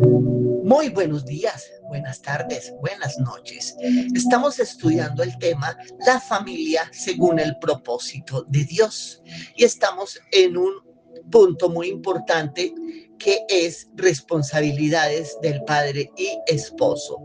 Muy buenos días, buenas tardes, buenas noches. Estamos estudiando el tema la familia según el propósito de Dios y estamos en un punto muy importante que es responsabilidades del padre y esposo.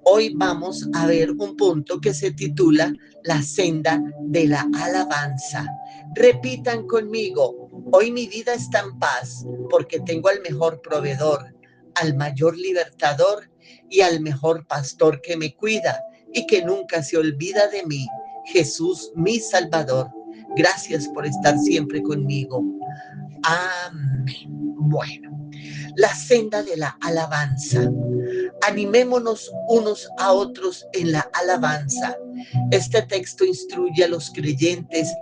Hoy vamos a ver un punto que se titula la senda de la alabanza. Repitan conmigo, hoy mi vida está en paz porque tengo al mejor proveedor, al mayor libertador y al mejor pastor que me cuida y que nunca se olvida de mí, Jesús mi Salvador. Gracias por estar siempre conmigo. Amén. Bueno, la senda de la alabanza. Animémonos unos a otros en la alabanza. Este texto instruye a los creyentes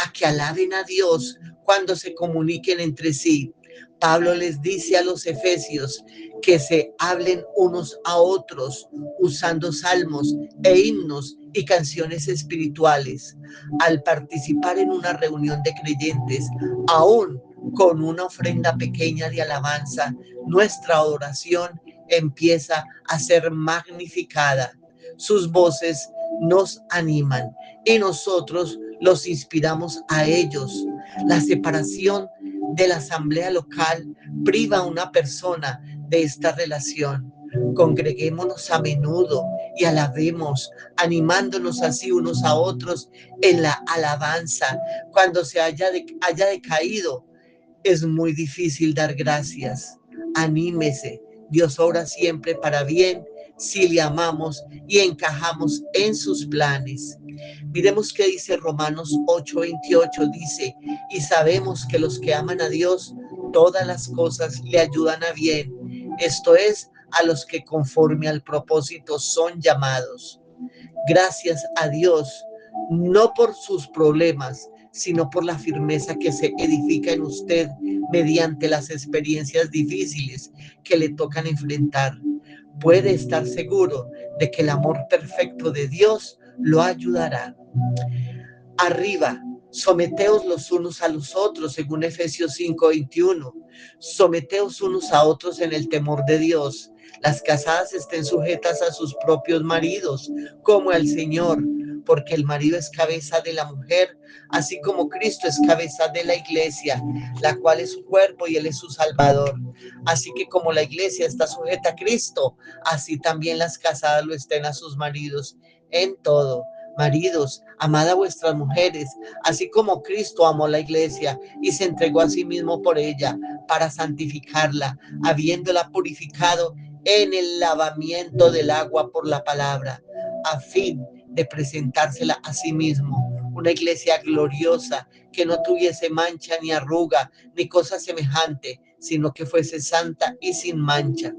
a que alaben a Dios cuando se comuniquen entre sí. Pablo les dice a los efesios que se hablen unos a otros usando salmos e himnos y canciones espirituales. Al participar en una reunión de creyentes, aún con una ofrenda pequeña de alabanza, nuestra oración empieza a ser magnificada. Sus voces nos animan y nosotros los inspiramos a ellos. La separación de la asamblea local priva a una persona de esta relación. Congreguémonos a menudo y alabemos, animándonos así unos a otros en la alabanza. Cuando se haya decaído, es muy difícil dar gracias. Anímese. Dios obra siempre para bien si le amamos y encajamos en sus planes. Miremos qué dice Romanos 8:28. Dice, y sabemos que los que aman a Dios, todas las cosas le ayudan a bien. Esto es, a los que conforme al propósito son llamados. Gracias a Dios, no por sus problemas, sino por la firmeza que se edifica en usted mediante las experiencias difíciles que le tocan enfrentar. Puede estar seguro de que el amor perfecto de Dios lo ayudará. Arriba, someteos los unos a los otros, según Efesios 5:21. Someteos unos a otros en el temor de Dios. Las casadas estén sujetas a sus propios maridos, como al Señor, porque el marido es cabeza de la mujer, así como Cristo es cabeza de la iglesia, la cual es su cuerpo y él es su Salvador. Así que como la iglesia está sujeta a Cristo, así también las casadas lo estén a sus maridos en todo. Maridos, amad a vuestras mujeres, así como Cristo amó la iglesia y se entregó a sí mismo por ella, para santificarla, habiéndola purificado en el lavamiento del agua por la palabra, a fin de presentársela a sí mismo, una iglesia gloriosa, que no tuviese mancha ni arruga, ni cosa semejante, sino que fuese santa y sin mancha.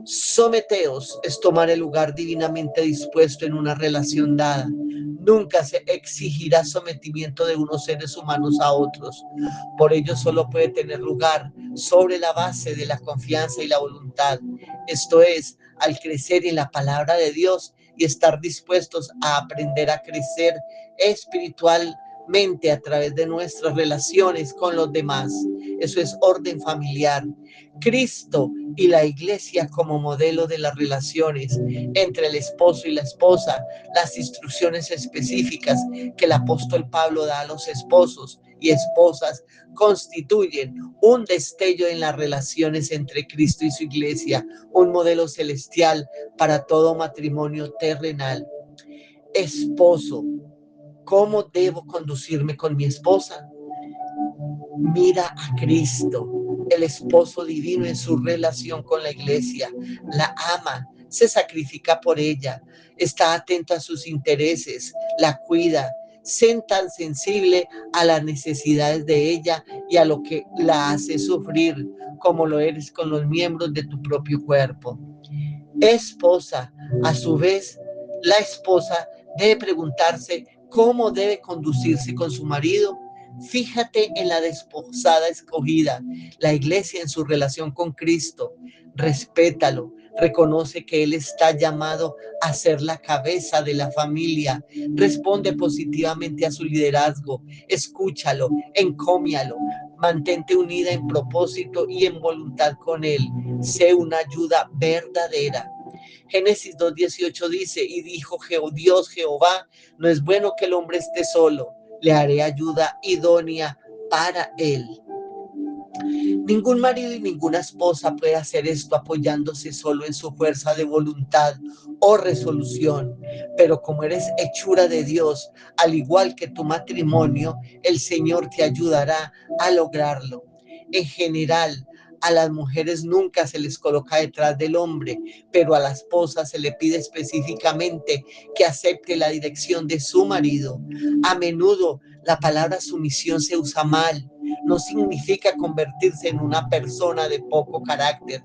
Someteos es tomar el lugar divinamente dispuesto en una relación dada. Nunca se exigirá sometimiento de unos seres humanos a otros. Por ello solo puede tener lugar sobre la base de la confianza y la voluntad. Esto es, al crecer en la palabra de Dios y estar dispuestos a aprender a crecer espiritualmente a través de nuestras relaciones con los demás. Eso es orden familiar. Cristo y la iglesia como modelo de las relaciones entre el esposo y la esposa, las instrucciones específicas que el apóstol Pablo da a los esposos y esposas constituyen un destello en las relaciones entre Cristo y su iglesia, un modelo celestial para todo matrimonio terrenal. Esposo, ¿cómo debo conducirme con mi esposa? Mira a Cristo, el esposo divino en su relación con la iglesia, la ama, se sacrifica por ella, está atento a sus intereses, la cuida, sé tan sensible a las necesidades de ella y a lo que la hace sufrir, como lo eres con los miembros de tu propio cuerpo. Esposa, a su vez, la esposa debe preguntarse cómo debe conducirse con su marido. Fíjate en la desposada escogida, la iglesia en su relación con Cristo. Respétalo, reconoce que Él está llamado a ser la cabeza de la familia. Responde positivamente a su liderazgo, escúchalo, encómialo, Mantente unida en propósito y en voluntad con Él. Sé una ayuda verdadera. Génesis 2:18 dice, y dijo Dios Jehová, no es bueno que el hombre esté solo, le haré ayuda idónea para él. Ningún marido y ninguna esposa puede hacer esto apoyándose solo en su fuerza de voluntad o resolución, pero como eres hechura de Dios, al igual que tu matrimonio, el Señor te ayudará a lograrlo. En general, a las mujeres nunca se les coloca detrás del hombre, pero a la esposa se le pide específicamente que acepte la dirección de su marido. A menudo la palabra sumisión se usa mal. No significa convertirse en una persona de poco carácter.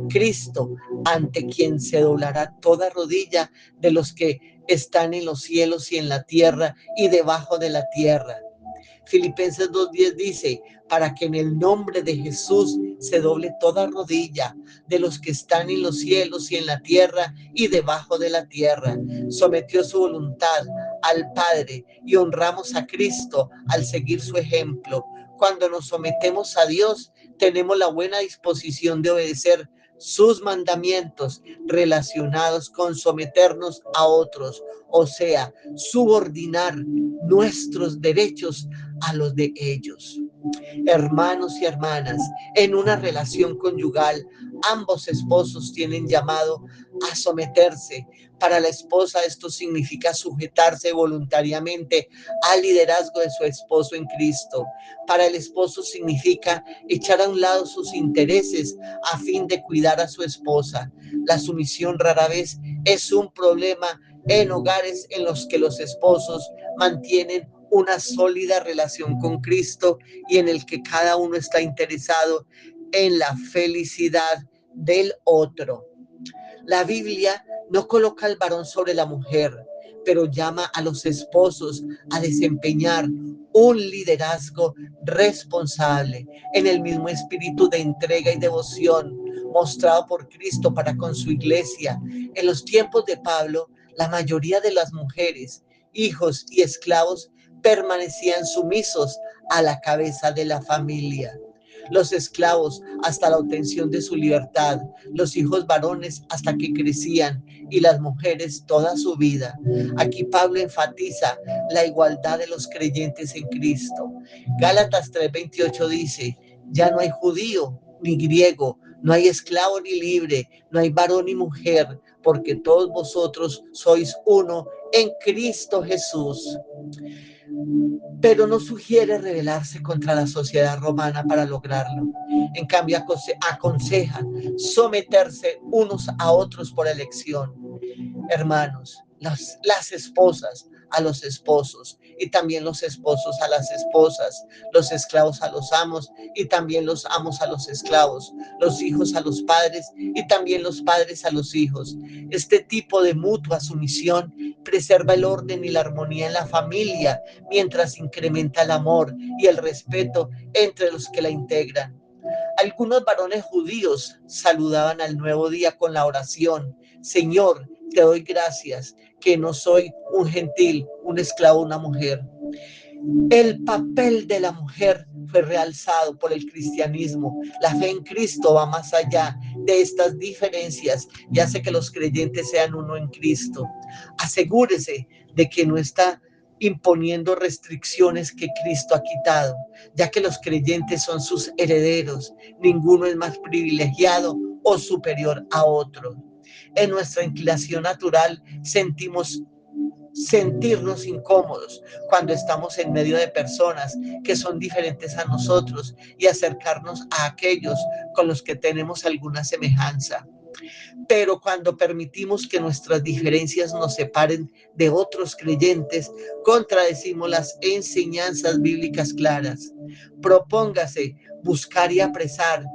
Cristo, ante quien se doblará toda rodilla de los que están en los cielos y en la tierra y debajo de la tierra. Filipenses 2:10 dice, para que en el nombre de Jesús se doble toda rodilla de los que están en los cielos y en la tierra y debajo de la tierra. Sometió su voluntad al Padre y honramos a Cristo al seguir su ejemplo. Cuando nos sometemos a Dios, tenemos la buena disposición de obedecer sus mandamientos relacionados con someternos a otros, o sea, subordinar nuestros derechos a los de ellos. Hermanos y hermanas, en una relación conyugal, ambos esposos tienen llamado a someterse. Para la esposa esto significa sujetarse voluntariamente al liderazgo de su esposo en Cristo. Para el esposo significa echar a un lado sus intereses a fin de cuidar a su esposa. La sumisión rara vez es un problema en hogares en los que los esposos mantienen una sólida relación con Cristo y en el que cada uno está interesado en la felicidad del otro. La Biblia no coloca al varón sobre la mujer, pero llama a los esposos a desempeñar un liderazgo responsable en el mismo espíritu de entrega y devoción mostrado por Cristo para con su iglesia. En los tiempos de Pablo, la mayoría de las mujeres, hijos y esclavos permanecían sumisos a la cabeza de la familia. Los esclavos hasta la obtención de su libertad, los hijos varones hasta que crecían y las mujeres toda su vida. Aquí Pablo enfatiza la igualdad de los creyentes en Cristo. Gálatas 3:28 dice, ya no hay judío ni griego, no hay esclavo ni libre, no hay varón ni mujer, porque todos vosotros sois uno en Cristo Jesús. Pero no sugiere rebelarse contra la sociedad romana para lograrlo. En cambio, aconseja someterse unos a otros por elección. Hermanos, las esposas a los esposos y también los esposos a las esposas, los esclavos a los amos y también los amos a los esclavos, los hijos a los padres y también los padres a los hijos. Este tipo de mutua sumisión preserva el orden y la armonía en la familia mientras incrementa el amor y el respeto entre los que la integran. Algunos varones judíos saludaban al nuevo día con la oración: Señor, te doy gracias que no soy un gentil, un esclavo, una mujer. El papel de la mujer fue realzado por el cristianismo. La fe en Cristo va más allá de estas diferencias y hace que los creyentes sean uno en Cristo. Asegúrese de que no está imponiendo restricciones que Cristo ha quitado, ya que los creyentes son sus herederos. Ninguno es más privilegiado o superior a otro. En nuestra inclinación natural sentirnos incómodos cuando estamos en medio de personas que son diferentes a nosotros y acercarnos a aquellos con los que tenemos alguna semejanza. Pero cuando permitimos que nuestras diferencias nos separen de otros creyentes, contradecimos las enseñanzas bíblicas claras. Propóngase buscar y apreciar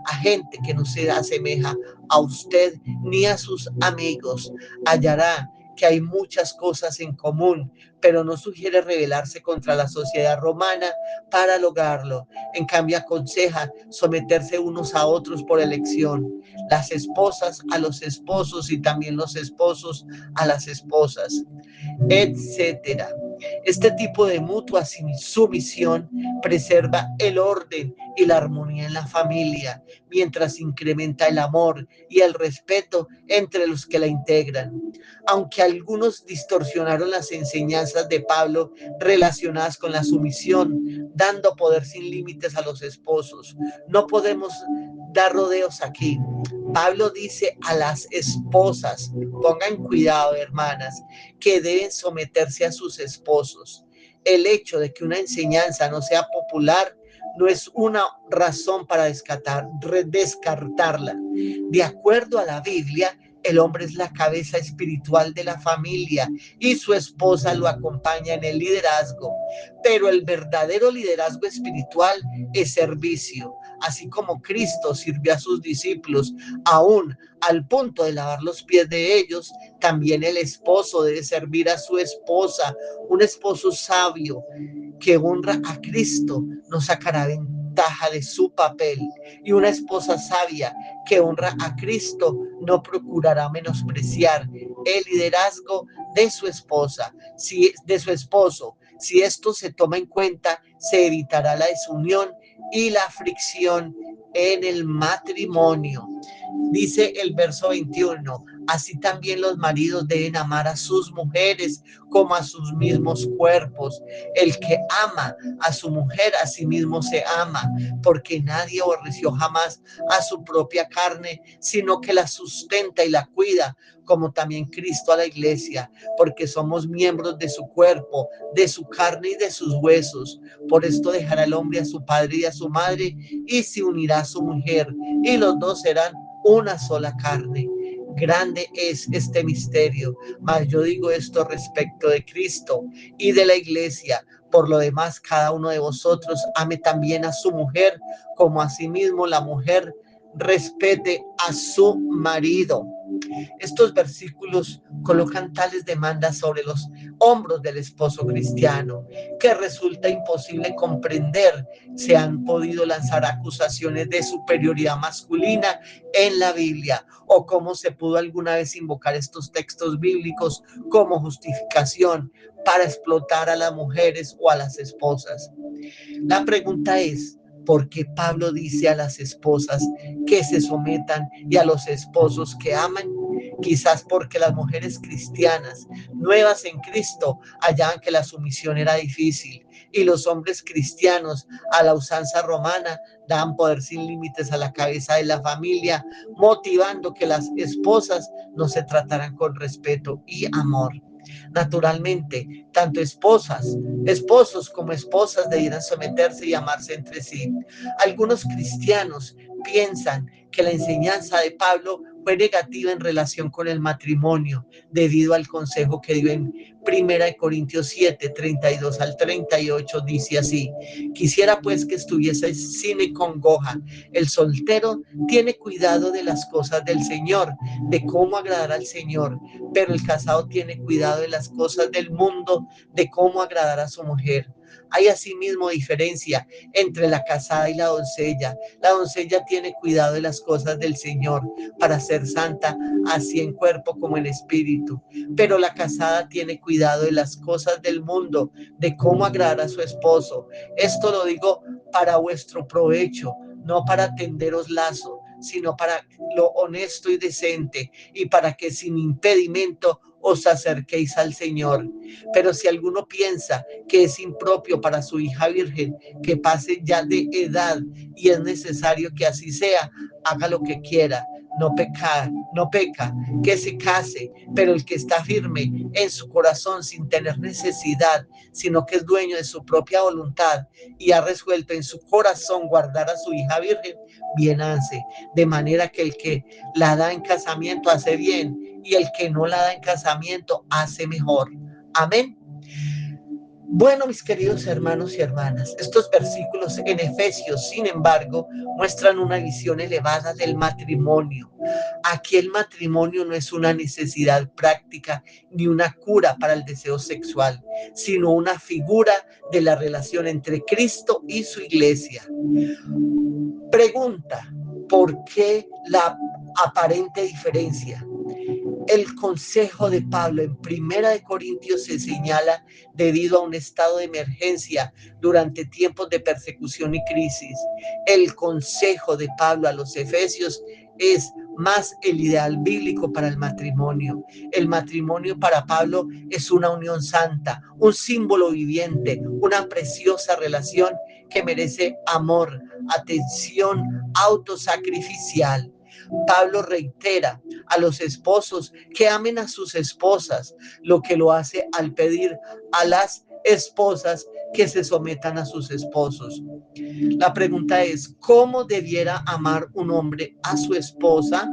a gente que no se asemeja a usted ni a sus amigos. Hallará que hay muchas cosas en común, pero no sugiere rebelarse contra la sociedad romana para lograrlo. En cambio, aconseja someterse unos a otros por elección, las esposas a los esposos y también los esposos a las esposas, etcétera. Este tipo de mutua sumisión preserva el orden y la armonía en la familia, mientras incrementa el amor y el respeto entre los que la integran. Aunque algunos distorsionaron las enseñanzas de Pablo relacionadas con la sumisión, dando poder sin límites a los esposos, no podemos dar rodeos aquí. Pablo dice a las esposas, pongan cuidado, hermanas, que deben someterse a sus esposos. El hecho de que una enseñanza no sea popular no es una razón para descartarla. De acuerdo a la Biblia, el hombre es la cabeza espiritual de la familia y su esposa lo acompaña en el liderazgo. Pero el verdadero liderazgo espiritual es servicio. Así como Cristo sirvió a sus discípulos, aún al punto de lavar los pies de ellos, también el esposo debe servir a su esposa. Un esposo sabio que honra a Cristo no sacará ventaja de su papel, y una esposa sabia que honra a Cristo no procurará menospreciar el liderazgo de su esposa, de su esposo. Si esto se toma en cuenta, se evitará la desunión y la fricción en el matrimonio. Dice el verso 21, así también los maridos deben amar a sus mujeres como a sus mismos cuerpos. El que ama a su mujer a sí mismo se ama, porque nadie aborreció jamás a su propia carne, sino que la sustenta y la cuida, como también Cristo a la iglesia, porque somos miembros de su cuerpo, de su carne y de sus huesos. Por esto dejará el hombre a su padre y a su madre, y se unirá a su mujer, y los dos serán una sola carne. Grande es este misterio, mas yo digo esto respecto de Cristo y de la iglesia. Por lo demás, cada uno de vosotros ame también a su mujer, como a sí mismo la mujer respete a su marido. Estos versículos colocan tales demandas sobre los hombros del esposo cristiano que resulta imposible comprender. Se han podido lanzar acusaciones de superioridad masculina en la Biblia, o cómo se pudo alguna vez invocar estos textos bíblicos como justificación para explotar a las mujeres o a las esposas. La pregunta es, ¿por qué Pablo dice a las esposas que se sometan y a los esposos que aman? Quizás porque las mujeres cristianas, nuevas en Cristo, hallaban que la sumisión era difícil, y los hombres cristianos, a la usanza romana, daban poder sin límites a la cabeza de la familia, motivando que las esposas no se trataran con respeto y amor. Naturalmente, tanto esposos como esposas debieran someterse y amarse entre sí. Algunos cristianos piensan que la enseñanza de Pablo fue negativa en relación con el matrimonio, debido al consejo que dio en 1 Corintios 7, 32 al 38, dice así: quisiera pues que estuviese sin congoja. El soltero tiene cuidado de las cosas del Señor, de cómo agradar al Señor, pero el casado tiene cuidado de las cosas del mundo, de cómo agradar a su mujer. Hay asimismo diferencia entre la casada y la doncella. La doncella tiene cuidado de las cosas del Señor para ser santa, así en cuerpo como en espíritu. Pero la casada tiene cuidado de las cosas del mundo, de cómo agradar a su esposo. Esto lo digo para vuestro provecho, no para tenderos lazo, sino para lo honesto y decente, y para que sin impedimento os acerquéis al Señor. Pero si alguno piensa que es impropio para su hija virgen que pase ya de edad y es necesario que así sea, haga lo que quiera, no peca, que se case, pero el que está firme en su corazón sin tener necesidad, sino que es dueño de su propia voluntad y ha resuelto en su corazón guardar a su hija virgen, bien hace. De manera que el que la da en casamiento hace bien, y el que no la da en casamiento hace mejor. Amén. Bueno, mis queridos hermanos y hermanas, estos versículos en Efesios, sin embargo, muestran una visión elevada del matrimonio. Aquí el matrimonio no es una necesidad práctica ni una cura para el deseo sexual, sino una figura de la relación entre Cristo y su iglesia. Pregunta: ¿por qué la aparente diferencia? El consejo de Pablo en Primera de Corintios se señala debido a un estado de emergencia durante tiempos de persecución y crisis. El consejo de Pablo a los efesios es más el ideal bíblico para el matrimonio. El matrimonio para Pablo es una unión santa, un símbolo viviente, una preciosa relación que merece amor, atención autosacrificial. Pablo reitera a los esposos que amen a sus esposas, lo que lo hace al pedir a las esposas que se sometan a sus esposos. La pregunta es, ¿cómo debiera amar un hombre a su esposa?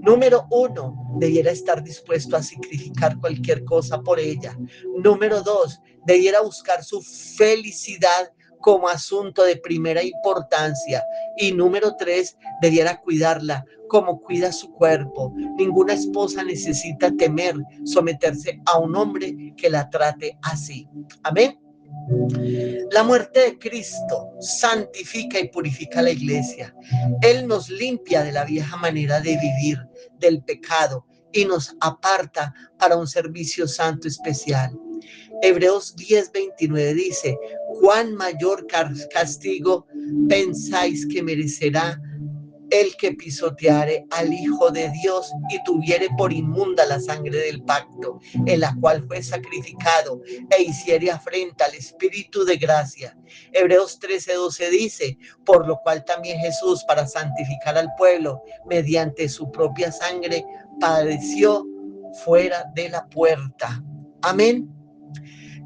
Número uno, debiera estar dispuesto a sacrificar cualquier cosa por ella. Número dos, debiera buscar su felicidad como asunto de primera importancia. Y número tres, debiera cuidarla como cuida su cuerpo. Ninguna esposa necesita temer someterse a un hombre que la trate así. Amén. La muerte de Cristo santifica y purifica la iglesia. Él nos limpia de la vieja manera de vivir, del pecado, y nos aparta para un servicio santo especial. Hebreos 10:29 dice, ¿cuán mayor castigo pensáis que merecerá el que pisoteare al Hijo de Dios y tuviere por inmunda la sangre del pacto, en la cual fue sacrificado, e hiciere afrenta al Espíritu de gracia? Hebreos 13:12 dice, por lo cual también Jesús, para santificar al pueblo, mediante su propia sangre, padeció fuera de la puerta. Amén.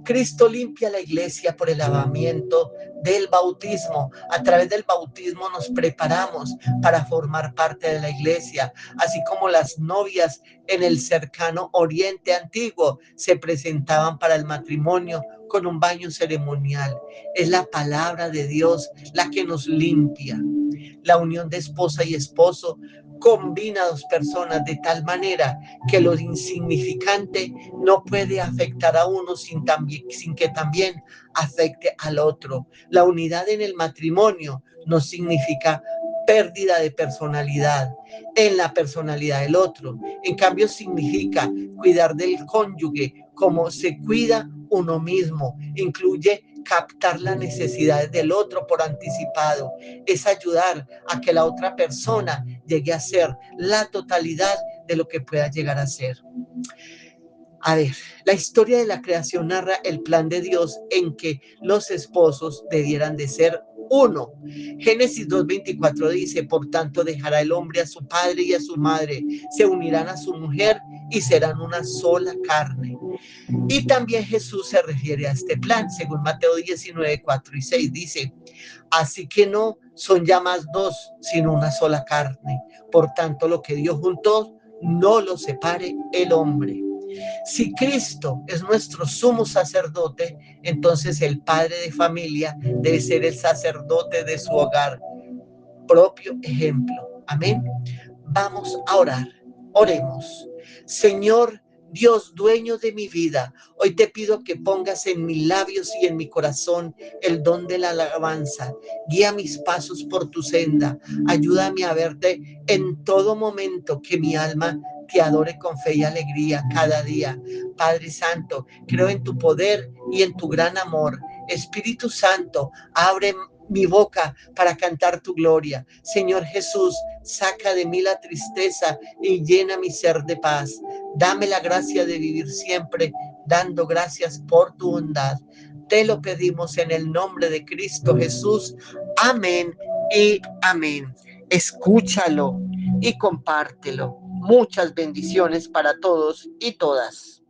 Cristo limpia la iglesia por el lavamiento del bautismo. A través del bautismo nos preparamos para formar parte de la iglesia, así como las novias en el cercano Oriente Antiguo se presentaban para el matrimonio con un baño ceremonial. Es la palabra de Dios la que nos limpia. La unión de esposa y esposo combina a dos personas de tal manera que lo insignificante no puede afectar a uno sin que también afecte al otro. La unidad en el matrimonio no significa pérdida de personalidad en la personalidad del otro. En cambio, significa cuidar del cónyuge como se cuida uno mismo. Incluye captar las necesidades del otro por anticipado. Es ayudar a que la otra persona llegue a ser la totalidad de lo que pueda llegar a ser. A ver, la historia de la creación narra el plan de Dios en que los esposos debieran de ser uno. Génesis 2:24 dice, por tanto dejará el hombre a su padre y a su madre, se unirán a su mujer y serán una sola carne. Y también Jesús se refiere a este plan, según Mateo 19:4 y 6 dice, así que no son ya más dos, sino una sola carne. Por tanto, lo que Dios juntó, no lo separe el hombre. Si Cristo es nuestro sumo sacerdote, entonces el padre de familia debe ser el sacerdote de su hogar. Propio ejemplo. Amén. Vamos a orar. Oremos. Señor Dios, dueño de mi vida, hoy te pido que pongas en mis labios y en mi corazón el don de la alabanza. Guía mis pasos por tu senda. Ayúdame a verte en todo momento, que mi alma te adore con fe y alegría cada día. Padre Santo, creo en tu poder y en tu gran amor. Espíritu Santo, abre mi boca para cantar tu gloria. Señor Jesús, saca de mí la tristeza y llena mi ser de paz. Dame la gracia de vivir siempre dando gracias por tu bondad. Te lo pedimos en el nombre de Cristo Jesús. Amén y amén. Escúchalo y compártelo. Muchas bendiciones para todos y todas.